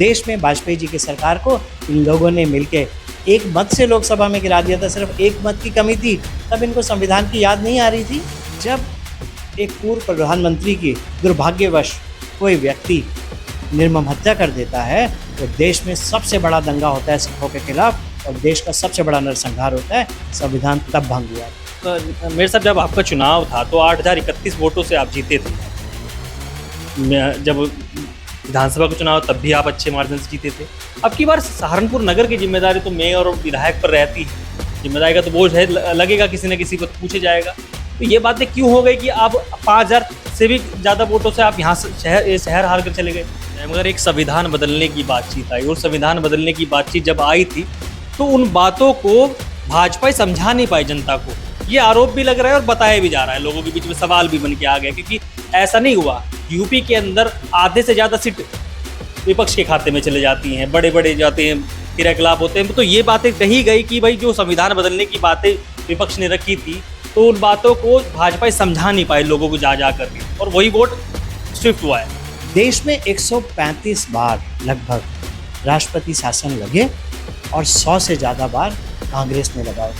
देश में वाजपेयी जी की सरकार को इन लोगों ने मिलके एक मत से लोकसभा में गिरा दिया था। सिर्फ एक मत की कमी थी, तब इनको संविधान की याद नहीं आ रही थी। जब एक पूर्व प्रधानमंत्री की दुर्भाग्यवश कोई व्यक्ति निर्मम हत्या कर देता है तो देश में सबसे बड़ा दंगा होता है सिखों के खिलाफ और देश का सबसे बड़ा नरसंहार होता है। संविधान तब भंग हुआ। मेरे साहब, जब आपका चुनाव था तो 8031 वोटों से आप जीते थे। जब विधानसभा का चुनाव तब भी आप अच्छे मार्जिन से जीते थे। अब की बार सहारनपुर नगर की जिम्मेदारी तो मेयर और विधायक पर रहती है। जिम्मेदारी का तो बोझ है, लगेगा किसी न किसी को तो पूछे जाएगा। तो ये बातें क्यों हो गई कि आप 5000 से भी ज़्यादा वोटों से आप यहाँ से शहर हार कर चले गए? मगर एक संविधान बदलने की बातचीत आई और संविधान बदलने की बातचीत जब आई थी तो उन बातों को भाजपा समझा नहीं पाई जनता को। ये आरोप भी लग रहा है और बताया भी जा रहा है, लोगों के बीच में सवाल भी बन के आ गया। क्योंकि ऐसा नहीं हुआ, यूपी के अंदर आधे से ज़्यादा सीट विपक्ष के खाते में चले जाती हैं, बड़े बड़े जाते हैं, क्रियाकलाप होते हैं। तो ये बातें कही गई कि भाई जो संविधान बदलने की बातें विपक्ष ने रखी थी तो उन बातों को भाजपा समझा नहीं पाए लोगों को जा करके, और वही वोट शिफ्ट हुआ है। देश में 135 बार लगभग राष्ट्रपति शासन लगे और 100 से ज़्यादा बार कांग्रेस ने लगाए।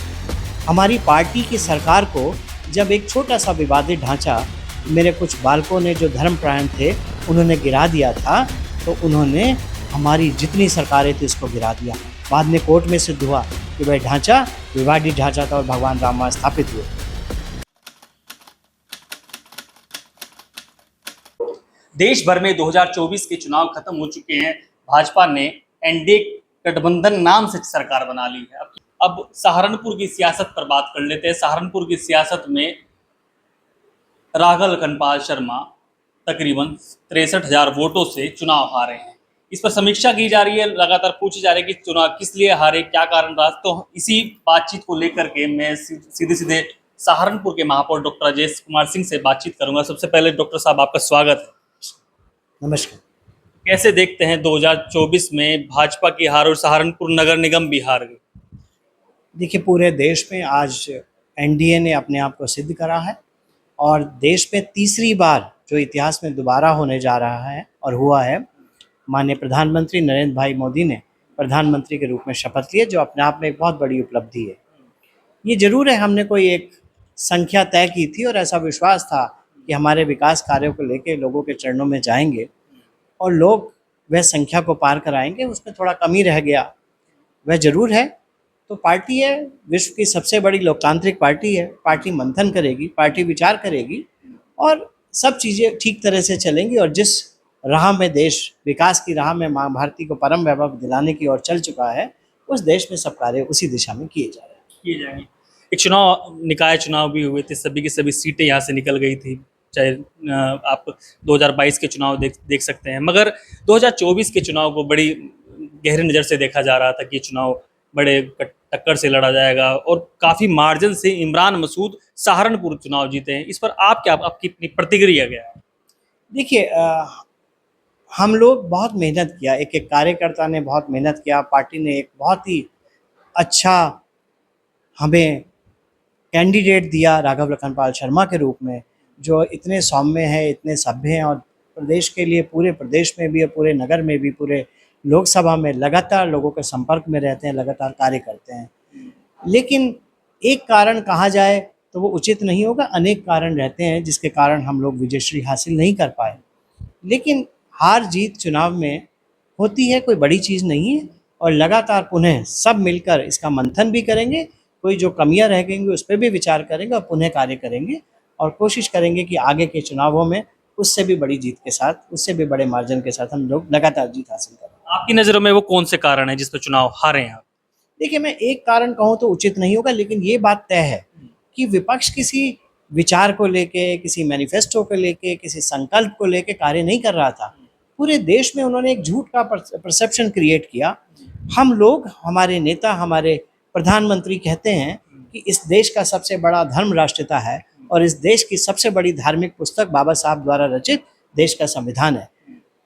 हमारी पार्टी की सरकार को जब एक छोटा सा विवादित ढांचा मेरे कुछ बालकों ने जो धर्मपरायण थे उन्होंने गिरा दिया था, तो उन्होंने हमारी जितनी सरकारें थी उसको गिरा दिया। बाद में कोर्ट में सिद्ध हुआ कि वह ढांचा विवादित ढांचा था और भगवान राम वहाँ स्थापित हुए। देश भर में 2024 के चुनाव खत्म हो चुके हैं। भाजपा ने एनडीए गठबंधन नाम से सरकार बना ली है। अब सहारनपुर की सियासत पर बात कर लेते हैं। सहारनपुर की सियासत में राघव लखनपाल शर्मा तकरीबन 63,000 वोटों से चुनाव हारे हैं। इस पर समीक्षा की जा रही है, लगातार पूछी जा रही है कि चुनाव किस लिए हारे, क्या कारण रहा। तो इसी बातचीत को लेकर के मैं सीधे सहारनपुर के महापौर डॉक्टर अजय कुमार सिंह से बातचीत करूंगा। सबसे पहले डॉक्टर साहब, आपका स्वागत है। नमस्कार। कैसे देखते हैं 2024 में भाजपा की हार और सहारनपुर नगर निगम भी हार गई? देखिए, पूरे देश में आज एनडीए ने अपने आप को सिद्ध करा है और देश में तीसरी बार जो इतिहास में दोबारा होने जा रहा है और हुआ है, माननीय प्रधानमंत्री नरेंद्र भाई मोदी ने प्रधानमंत्री के रूप में शपथ लिए, जो अपने आप में एक बहुत बड़ी उपलब्धि है। ये जरूर है, हमने कोई एक संख्या तय की थी और ऐसा विश्वास था कि हमारे विकास कार्यों को लेकर लोगों के चरणों में जाएंगे और लोग वह संख्या को पार कराएंगे। उसमें थोड़ा कमी रह गया, वह जरूर है। तो पार्टी है, विश्व की सबसे बड़ी लोकतांत्रिक पार्टी है। पार्टी मंथन करेगी, पार्टी विचार करेगी और सब चीज़ें ठीक तरह से चलेंगी। और जिस राह में देश विकास की राह में माँ भारती को परम वैभव दिलाने की ओर चल चुका है, उस देश में सब कार्य उसी दिशा में किए जा रहे हैं, किए जाएंगे। एक चुनाव, निकाय चुनाव भी हुए थे, सभी की सभी सीटें यहाँ से निकल गई थी। चाहे आप 2022 के चुनाव देख सकते हैं, मगर 2024 के चुनाव को बड़ी गहरी नज़र से देखा जा रहा था कि ये चुनाव बड़े टक्कर से लड़ा जाएगा और काफ़ी मार्जिन से इमरान मसूद सहारनपुर चुनाव जीते हैं। इस पर आपकी प्रतिक्रिया क्या है? देखिए, हम लोग बहुत मेहनत किया, एक एक कार्यकर्ता ने बहुत मेहनत किया। पार्टी ने एक बहुत ही अच्छा हमें कैंडिडेट दिया राघव लखनपाल शर्मा के रूप में, जो इतने सौम्य हैं, इतने सभ्य हैं और प्रदेश के लिए, पूरे प्रदेश में भी और पूरे नगर में भी, पूरे लोकसभा में लगातार लोगों के संपर्क में रहते हैं, लगातार कार्य करते हैं। लेकिन एक कारण कहा जाए तो वो उचित नहीं होगा। अनेक कारण रहते हैं जिसके कारण हम लोग विजयश्री हासिल नहीं कर पाए। लेकिन हार जीत चुनाव में होती है, कोई बड़ी चीज़ नहीं है। और लगातार पुनः सब मिलकर इसका मंथन भी करेंगे, कोई जो कमियां रह गई उस पर भी विचार करेंगे और पुनः कार्य करेंगे और कोशिश करेंगे कि आगे के चुनावों में उससे भी बड़ी जीत के साथ, उससे भी बड़े मार्जिन के साथ हम लोग लगातार जीत हासिल करें। आपकी नज़रों में वो कौन से कारण है जिस पर चुनाव हारे हैं? देखिए, मैं एक कारण कहूँ तो उचित नहीं होगा, लेकिन ये बात तय है कि विपक्ष किसी विचार को लेके, किसी मैनिफेस्टो को लेके, किसी संकल्प को लेके कार्य नहीं कर रहा था। पूरे देश में उन्होंने एक झूठ का परसेप्शन क्रिएट किया। हम लोग, हमारे नेता, हमारे प्रधानमंत्री कहते हैं कि इस देश का सबसे बड़ा धर्म राष्ट्रपिता है और इस देश की सबसे बड़ी धार्मिक पुस्तक बाबा साहब द्वारा रचित देश का संविधान है।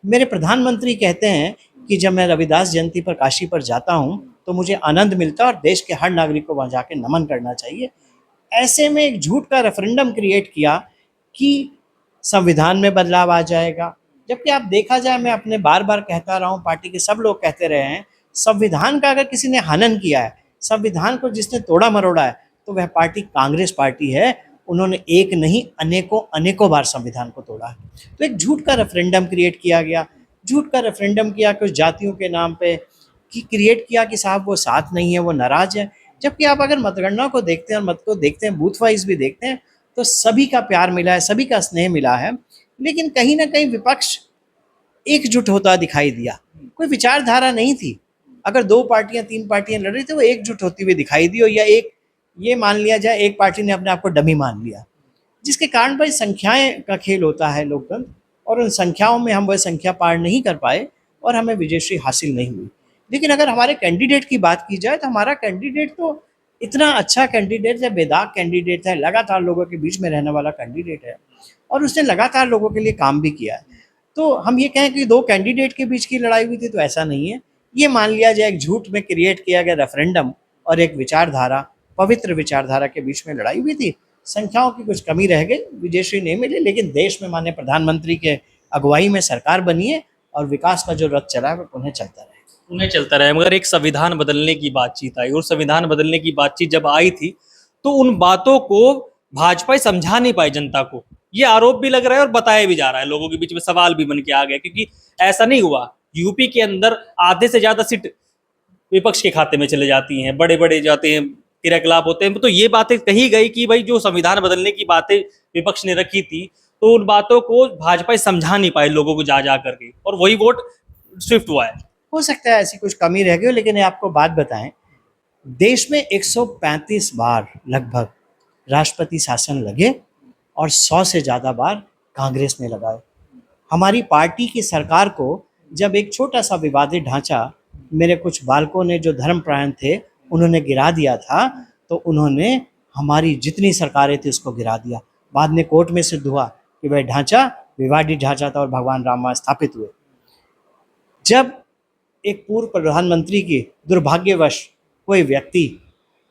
मेरे प्रधानमंत्री कहते हैं कि जब मैं रविदास जयंती पर काशी पर जाता हूँ तो मुझे आनंद मिलता है और देश के हर नागरिक को वहाँ जाके नमन करना चाहिए। ऐसे में एक झूठ का रेफरेंडम क्रिएट किया कि संविधान में बदलाव आ जाएगा, जबकि आप देखा जाए, मैं अपने बार बार कहता रहा हूँ, पार्टी के सब लोग कहते रहे हैं, संविधान का अगर किसी ने हनन किया है, संविधान को जिसने तोड़ा मरोड़ा है, तो वह पार्टी कांग्रेस पार्टी है। उन्होंने एक नहीं अनेकों अनेकों बार संविधान को तोड़ा है। तो एक झूठ का रेफरेंडम क्रिएट किया गया, झूठ का रेफरेंडम किया कुछ जातियों के नाम पे, कि क्रिएट किया कि साहब वो साथ नहीं है, वो नाराज है। जबकि आप अगर मतगणना को देखते हैं और मत को देखते हैं, बूथ वाइज भी देखते हैं, तो सभी का प्यार मिला है, सभी का स्नेह मिला है। लेकिन कहीं ना कहीं विपक्ष एकजुट होता दिखाई दिया, कोई विचारधारा नहीं थी। अगर दो पार्टियां तीन पार्टियां लड़ रही थी, वो एकजुट होती हुई दिखाई दी, या एक ये मान लिया जाए एक पार्टी ने अपने आप को डमी मान लिया, जिसके कारण भाई संख्याएं का खेल होता है लोकतंत्र, और उन संख्याओं में हम वह संख्या पार नहीं कर पाए और हमें विजयश्री हासिल नहीं हुई। लेकिन अगर हमारे कैंडिडेट की बात की जाए, तो हमारा कैंडिडेट तो इतना अच्छा कैंडिडेट है, बेदाग कैंडिडेट है, लगातार लोगों के बीच में रहने वाला कैंडिडेट है, और उसने लगातार लोगों के लिए काम भी किया है। तो हम ये कहें कि दो कैंडिडेट के बीच की लड़ाई हुई थी, तो ऐसा नहीं है। ये मान लिया जाए एक झूठ में क्रिएट किया गया रेफरेंडम और एक विचारधारा, पवित्र विचारधारा के बीच में लड़ाई हुई थी। संख्याओं की कुछ कमी रह गई, विजयश्री नहीं मिली, लेकिन देश में माननीय प्रधानमंत्री के अगुवाई में सरकार बनी है और विकास का जो रथ चला है वो पुनः चलता रहे। उन्हें चलता रहे, मगर एक संविधान बदलने की बातचीत आई, और संविधान बदलने की बातचीत जब आई थी तो उन बातों को भाजपा समझा नहीं पाई जनता को। ये आरोप भी लग रहा है और बताया भी जा रहा है, लोगों के बीच में सवाल भी बन के आ गया, क्योंकि ऐसा नहीं हुआ। यूपी के अंदर आधे से ज्यादा सीट विपक्ष के खाते में चले जाती हैं, बड़े बड़े जाते हैं, क्रियाकलाप होते हैं। तो ये बातें कही गई कि भाई जो संविधान बदलने की बातें विपक्ष ने रखी थी, तो उन बातों को भाजपा समझा नहीं पाए लोगों को जा करके, और वही वोट शिफ्ट हुआ है। हो सकता है ऐसी कुछ कमी रह गई हो, लेकिन आपको बात बताएं, देश में 135 बार लगभग राष्ट्रपति शासन लगे और 100 से ज़्यादा बार कांग्रेस ने लगाए। हमारी पार्टी की सरकार को जब एक छोटा सा विवादित ढांचा, मेरे कुछ बालकों ने जो धर्मपरायण थे उन्होंने गिरा दिया था, तो उन्होंने हमारी जितनी सरकारें थी उसको गिरा दिया। बाद में कोर्ट में सिद्ध हुआ कि वह ढांचा विवादित ढांचा था और भगवान राम वहाँ स्थापित हुए। जब एक पूर्व प्रधानमंत्री की दुर्भाग्यवश कोई व्यक्ति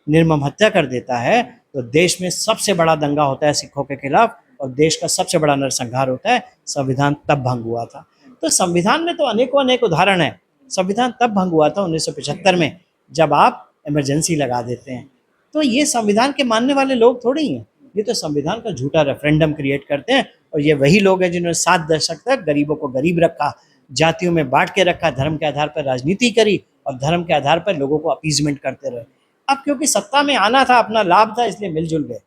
निर्मम हत्या कर देता है, तो देश में सबसे बड़ा दंगा होता है सिखों के खिलाफ, और देश का सबसे बड़ा नरसंहार होता है। संविधान तब भंग हुआ था। तो संविधान में तो अनेकों अनेक उदाहरण है। संविधान तब भंग हुआ था 1975 में, जब आप इमरजेंसी लगा देते हैं। तो ये संविधान के मानने वाले लोग थोड़ी ही हैं, ये तो संविधान का झूठा रेफरेंडम क्रिएट करते हैं। और ये वही लोग हैं जिन्होंने 7 दशक तक गरीबों को गरीब रखा, जातियों में बांट के रखा, धर्म के आधार पर राजनीति करी और धर्म के आधार पर लोगों को अपीजमेंट करते रहे। अब क्योंकि सत्ता में आना था, अपना लाभ था, इसलिए मिलजुल गए।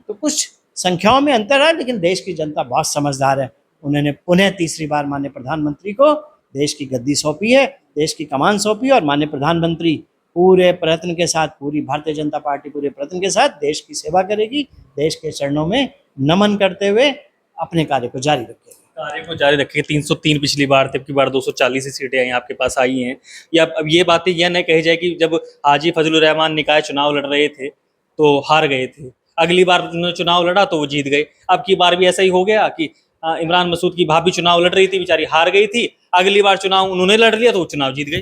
तो कुछ संख्याओं में अंतर है, लेकिन देश की जनता बहुत समझदार है। उन्होंने पुनः तीसरी बार माननीय प्रधानमंत्री को देश की गद्दी सौंपी है, देश की कमान सौंपी, और माननीय प्रधानमंत्री पूरे प्रयत्न के साथ, पूरी भारतीय जनता पार्टी पूरे प्रयत्न के साथ देश की सेवा करेगी, देश के चरणों में नमन करते हुए अपने कार्य को जारी रखेगी। कार्य को जारी रखेंगे। 303 पिछली बार थे, अब की बार 240 सीटें आई आपके पास आई हैं। या अब ये बातें यह न कही जाए कि जब हाजी फजलुर रहमान निकाय चुनाव लड़ रहे थे तो हार गए थे, अगली बार उन्होंने चुनाव लड़ा तो वो जीत गए। अब की बार भी ऐसा ही हो गया कि इमरान मसूद की भाभी चुनाव लड़ रही थी, बेचारी हार गई थी, अगली बार चुनाव उन्होंने लड़ लिया तो वो चुनाव जीत गई।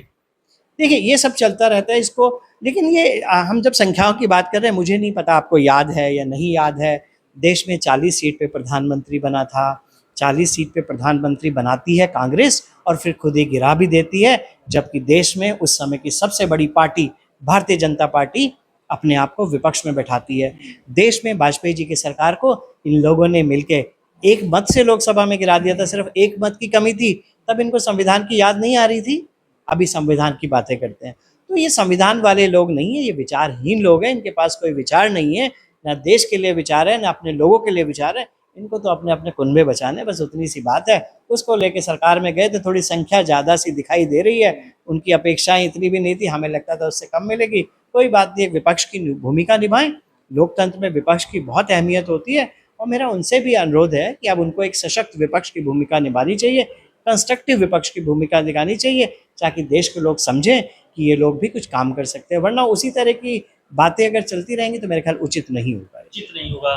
देखिए, ये सब चलता रहता है इसको। लेकिन ये हम जब संख्याओं की बात कर रहे हैं, मुझे नहीं पता आपको याद है या नहीं याद है, देश में 40 सीट पे प्रधानमंत्री बना था। 40 सीट पे प्रधानमंत्री बनाती है कांग्रेस और फिर खुद ही गिरा भी देती है, जबकि देश में उस समय की सबसे बड़ी पार्टी भारतीय जनता पार्टी अपने आप को विपक्ष में बैठाती है। देश में वाजपेयी जी की सरकार को इन लोगों ने मिलके एक मत से लोकसभा में गिरा दिया था, सिर्फ एक मत की कमी थी, तब इनको संविधान की याद नहीं आ रही थी। अभी संविधान की बातें करते हैं। तो ये संविधान वाले लोग नहीं है, ये विचारहीन लोग हैं। इनके पास कोई विचार नहीं है, ना देश के लिए विचार है, ना अपने लोगों के लिए विचार है। इनको तो अपने अपने कुनबे बचाने, बस उतनी सी बात है। उसको लेके सरकार में गए तो थोड़ी संख्या ज़्यादा सी दिखाई दे रही है, उनकी अपेक्षाएं इतनी भी नहीं थी, हमें लगता था उससे कम मिलेगी। कोई बात नहीं, विपक्ष की भूमिका निभाएं। लोकतंत्र में विपक्ष की बहुत अहमियत होती है, और मेरा उनसे भी अनुरोध है कि अब उनको एक सशक्त विपक्ष की भूमिका निभानी चाहिए, कंस्ट्रक्टिव विपक्ष की भूमिका दिखानी चाहिए, ताकि देश के लोग समझें कि ये लोग भी कुछ काम कर सकते हैं। वरना उसी तरह की बातें अगर चलती रहेंगी तो मेरे ख्याल उचित नहीं होगा। उचित नहीं होगा।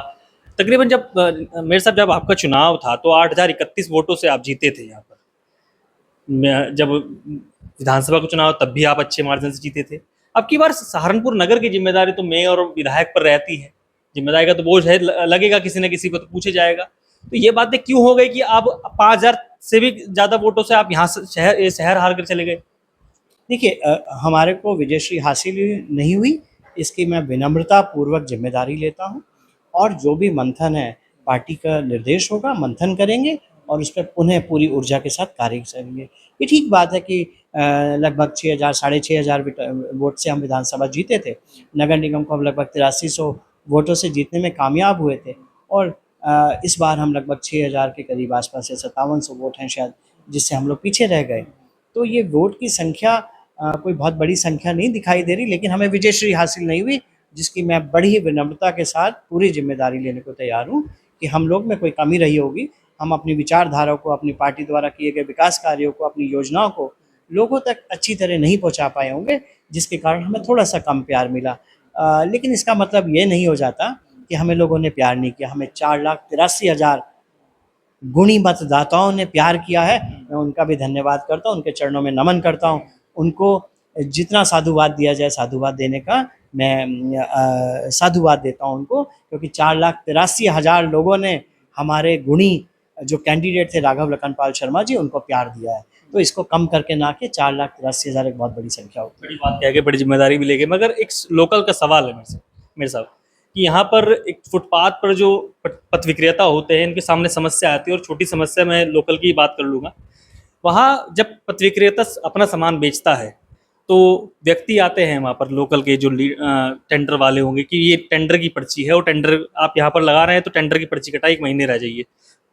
तकरीबन जब मेरे साहब जब आपका चुनाव था तो 8031 वोटों से आप जीते थे यहाँ पर। जब विधानसभा का चुनाव तब भी आप अच्छे मार्जिन से जीते थे। अब की बार सहारनपुर नगर की जिम्मेदारी तो मेयर और विधायक पर रहती है, जिम्मेदारी का तो बोझ है, लगेगा किसी न किसी को तो पूछे जाएगा। तो ये बातें क्यों हो गई कि अब से भी ज़्यादा वोटों से आप यहाँ से शहर हार कर चले गए। देखिए हमारे को विजयश्री हासिल नहीं हुई, इसकी मैं विनम्रता पूर्वक जिम्मेदारी लेता हूँ और जो भी मंथन है पार्टी का निर्देश होगा, मंथन करेंगे और उस पर पुनः पूरी ऊर्जा के साथ कार्य करेंगे। ये ठीक बात है कि लगभग 6,000 साढ़े 6,000 वोट से हम विधानसभा जीते थे। नगर निगम को हम लगभग 8300 वोटों से जीतने में कामयाब हुए थे और इस बार हम लगभग 6,000 के करीब आसपास या 5700 वोट हैं शायद, जिससे हम लोग पीछे रह गए। तो ये वोट की संख्या कोई बहुत बड़ी संख्या नहीं दिखाई दे रही, लेकिन हमें विजयश्री हासिल नहीं हुई, जिसकी मैं बड़ी ही विनम्रता के साथ पूरी जिम्मेदारी लेने को तैयार हूँ कि हम लोग में कोई कमी रही होगी, हम अपनी विचारधारा को, अपनी पार्टी द्वारा किए गए विकास कार्यों को, अपनी योजनाओं को लोगों तक अच्छी तरह नहीं पहुँचा पाए होंगे, जिसके कारण हमें थोड़ा सा कम प्यार मिला। लेकिन इसका मतलब ये नहीं हो जाता कि हमें लोगों ने प्यार नहीं किया। हमें 4,83,000 गुणी मतदाताओं ने प्यार किया है, मैं उनका भी धन्यवाद करता हूँ, उनके चरणों में नमन करता हूँ। उनको जितना साधुवाद दिया जाए साधुवाद देने का मैं साधुवाद देता हूँ उनको, क्योंकि 4,83,000 लोगों ने हमारे गुणी जो कैंडिडेट थे राघव लखनपाल शर्मा जी, उनको प्यार दिया है। तो इसको कम करके ना के 4,83,000 एक बहुत बड़ी संख्या होती है। बड़ी बात कह के बड़ी जिम्मेदारी भी लेके, मगर एक लोकल का सवाल है मेरे साहब कि यहाँ पर एक फुटपाथ पर जो पथ विक्रेता होते हैं, इनके सामने समस्या आती है, और छोटी समस्या मैं लोकल की बात कर लूँगा। वहाँ जब पथ विक्रेता अपना सामान बेचता है तो व्यक्ति आते हैं वहाँ पर, लोकल के जो टेंडर वाले होंगे, कि ये टेंडर की पर्ची है, वो टेंडर आप यहाँ पर लगा रहे हैं तो टेंडर की पर्ची कटाई, 1 महीने रह जाइए।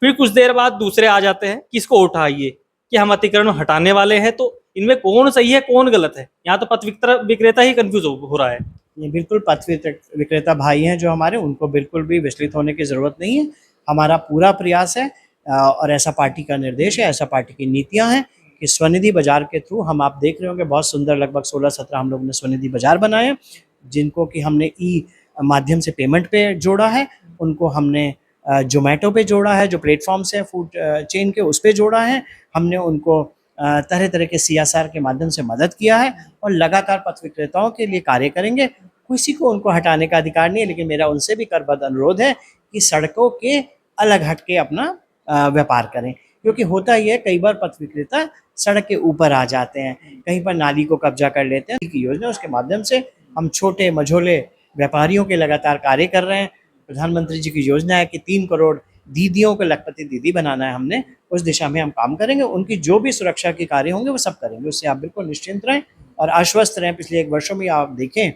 फिर कुछ देर बाद दूसरे आ जाते हैं कि इसको उठाइए, कि हम अतिक्रमण हटाने वाले हैं। तो इनमें कौन सही है कौन गलत है? यहाँ तो पथ विक्रेता ही कंफ्यूज हो रहा है। ये बिल्कुल पथ विक्रेता भाई हैं जो हमारे, उनको बिल्कुल भी विचलित होने की ज़रूरत नहीं है। हमारा पूरा प्रयास है और ऐसा पार्टी का निर्देश है, ऐसा पार्टी की नीतियाँ हैं कि स्वनिधि बाज़ार के थ्रू हम, आप देख रहे होंगे बहुत सुंदर लगभग 16-17 हम लोगों ने स्वनिधि बाज़ार बनाए हैं, जिनको कि हमने ई माध्यम से पेमेंट पे जोड़ा है। उनको हमने ज़ोमैटो पे जोड़ा है, जो प्लेटफ़ॉर्म्स हैं फूड चेन के, उस पे जोड़ा है। हमने उनको तरह-तरह के CSR के माध्यम से मदद किया है और लगातार पथ विक्रेताओं के लिए कार्य करेंगे। किसी को उनको हटाने का अधिकार नहीं है, लेकिन मेरा उनसे भी करबद्ध अनुरोध है कि सड़कों के अलग हट के अपना व्यापार करें, क्योंकि होता ही है कई बार पथ विक्रेता सड़क के ऊपर आ जाते हैं, कहीं पर नाली को कब्जा कर लेते हैं। की योजना, उसके माध्यम से हम छोटे मझोले व्यापारियों के लगातार कार्य कर रहे हैं। प्रधानमंत्री जी की योजना है कि 3 करोड़ दीदियों को लखपति दीदी बनाना है हमने, उस दिशा में हम काम करेंगे। उनकी जो भी सुरक्षा के कार्य होंगे वो सब करेंगे, उससे आप बिल्कुल निश्चिंत रहें और आश्वस्त रहें। पिछले 1 वर्षों में आप देखें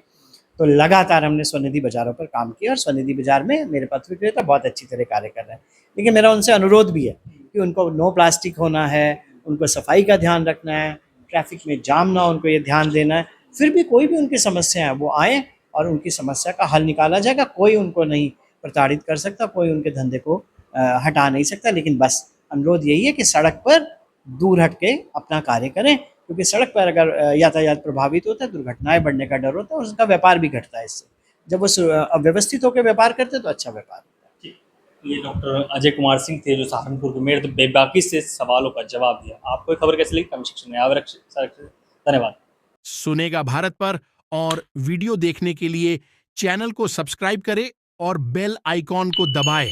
तो लगातार हमने स्वनिधि बाज़ारों पर काम किया और स्वनिधि बाज़ार में मेरे पथ विक्रेता बहुत अच्छी तरह कार्य कर रहे हैं। लेकिन मेरा उनसे अनुरोध भी है कि उनको नो प्लास्टिक होना है, उनको सफाई का ध्यान रखना है, ट्रैफिक में जाम ना हो, उनको ये ध्यान देना है। फिर भी कोई भी उनकी समस्या है वो आएँ और उनकी समस्या का हल निकाला जाएगा। कोई उनको नहीं प्रताड़ित कर सकता, कोई उनके धंधे को हटा नहीं सकता। लेकिन बस अनुरोध यही है कि सड़क पर दूर हट के अपना कार्य करें, क्योंकि सड़क पर अगर यातायात प्रभावित होता है, दुर्घटनाएं बढ़ने का डर होता है और उसका व्यापार भी घटता है इससे। जब वो अव्यवस्थित होकर व्यापार करते हैं तो अच्छा व्यापार होता है। ये डॉक्टर अजय कुमार सिंह थे, जो सहारनपुर के मेयर, तो बेबाकी से सवालों का जवाब दिया। आपको ये खबर कैसी लगी? कमेंट सेक्शन में आवश्यक। धन्यवाद। सुनेगा भारत पर और वीडियो देखने के लिए चैनल को सब्सक्राइब करें और बेल आइकॉन को दबाएं।